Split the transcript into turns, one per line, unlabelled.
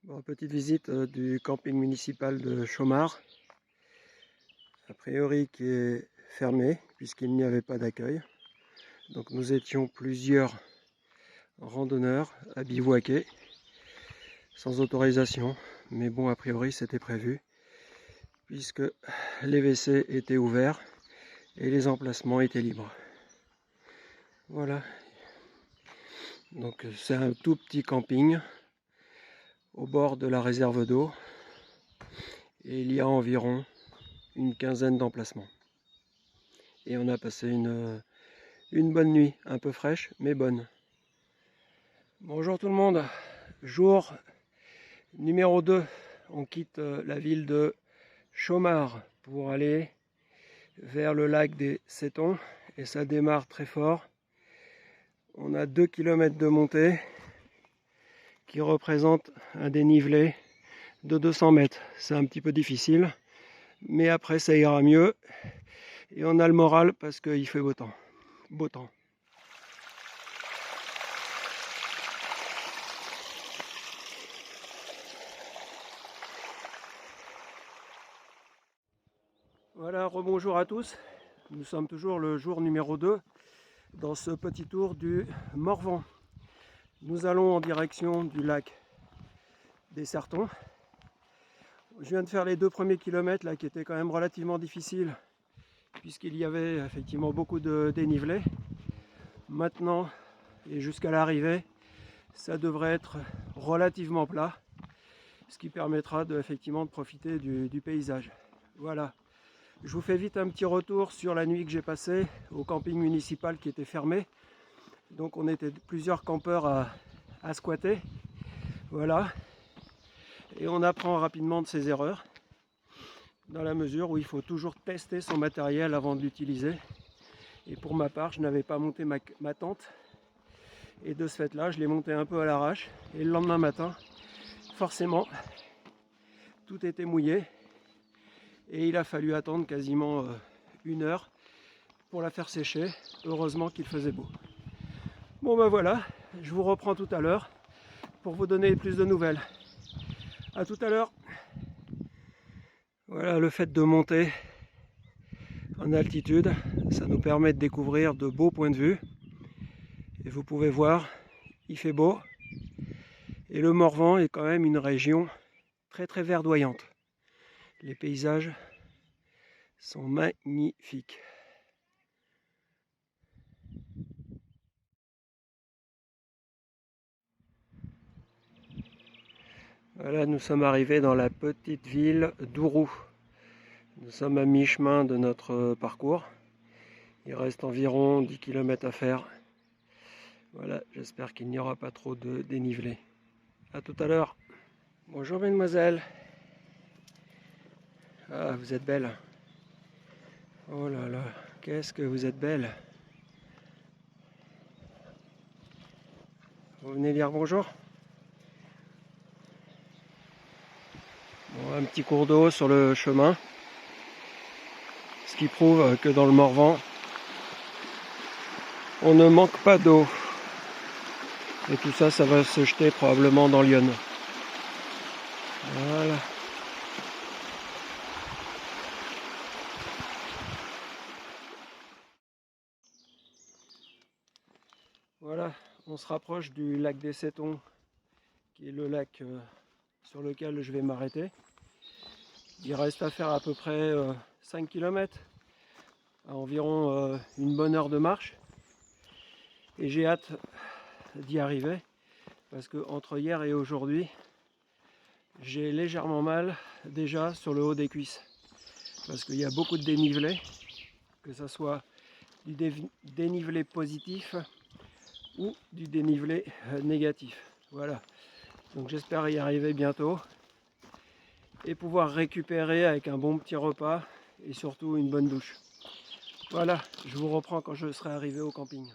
Bon, petite visite du camping municipal de Chaumard, a priori qui est fermé puisqu'il n'y avait pas d'accueil. Donc nous étions plusieurs randonneurs à bivouaquer sans autorisation, mais bon, a priori c'était prévu puisque les WC étaient ouverts et les emplacements étaient libres. Voilà, donc c'est un tout petit camping au bord de la réserve d'eau et il y a environ une quinzaine d'emplacements. Et on a passé une bonne nuit, un peu fraîche, mais bonne. Bonjour tout le monde, jour numéro 2. On quitte la ville de Chaumard pour aller vers le lac des Sétons et ça démarre très fort. On a 2 km de montée qui représente un dénivelé de 200 mètres. C'est un petit peu difficile, mais après ça ira mieux. Et on a le moral parce qu'il fait beau temps. Beau temps. Voilà, rebonjour à tous. Nous sommes toujours le jour numéro 2 dans ce petit tour du Morvan. Nous allons en direction du lac des Sertons. Je viens de faire les 2 premiers kilomètres là, qui étaient quand même relativement difficiles puisqu'il y avait effectivement beaucoup de dénivelé. Maintenant et jusqu'à l'arrivée, ça devrait être relativement plat, ce qui permettra effectivement de profiter du paysage. Voilà. Je vous fais vite un petit retour sur la nuit que j'ai passée au camping municipal qui était fermé. Donc on était plusieurs campeurs à squatter. Voilà. Et on apprend rapidement de ses erreurs, dans la mesure où il faut toujours tester son matériel avant de l'utiliser. Et pour ma part, je n'avais pas monté ma tente. Et de ce fait-là, je l'ai monté un peu à l'arrache. Et le lendemain matin, forcément, tout était mouillé. Et il a fallu attendre quasiment 1 heure pour la faire sécher. Heureusement qu'il faisait beau. Bon ben voilà, je vous reprends tout à l'heure pour vous donner plus de nouvelles. A tout à l'heure. Voilà, le fait de monter en altitude, ça nous permet de découvrir de beaux points de vue. Et vous pouvez voir, il fait beau. Et le Morvan est quand même une région très très verdoyante. Les paysages sont magnifiques. Voilà, nous sommes arrivés dans la petite ville d'Ourou. Nous sommes à mi-chemin de notre parcours. Il reste environ 10 km à faire. Voilà, j'espère qu'il n'y aura pas trop de dénivelé. A tout à l'heure. Bonjour mesdemoiselles. Ah, vous êtes belle. Oh là là, qu'est-ce que vous êtes belle. Vous venez dire bonjour. Bon, un petit cours d'eau sur le chemin. Ce qui prouve que dans le Morvan, on ne manque pas d'eau. Et tout ça, ça va se jeter probablement dans l'Yonne. Voilà. Voilà, on se rapproche du lac des Sétons, qui est le lac sur lequel je vais m'arrêter. Il reste à faire à peu près 5 km, à environ une bonne heure de marche. Et j'ai hâte d'y arriver, parce que entre hier et aujourd'hui, j'ai légèrement mal déjà sur le haut des cuisses. Parce qu'il y a beaucoup de dénivelé, que ce soit du dénivelé positif ou du dénivelé négatif. Voilà, donc j'espère y arriver bientôt et pouvoir récupérer avec un bon petit repas et surtout une bonne douche. Voilà, je vous reprends quand je serai arrivé au camping.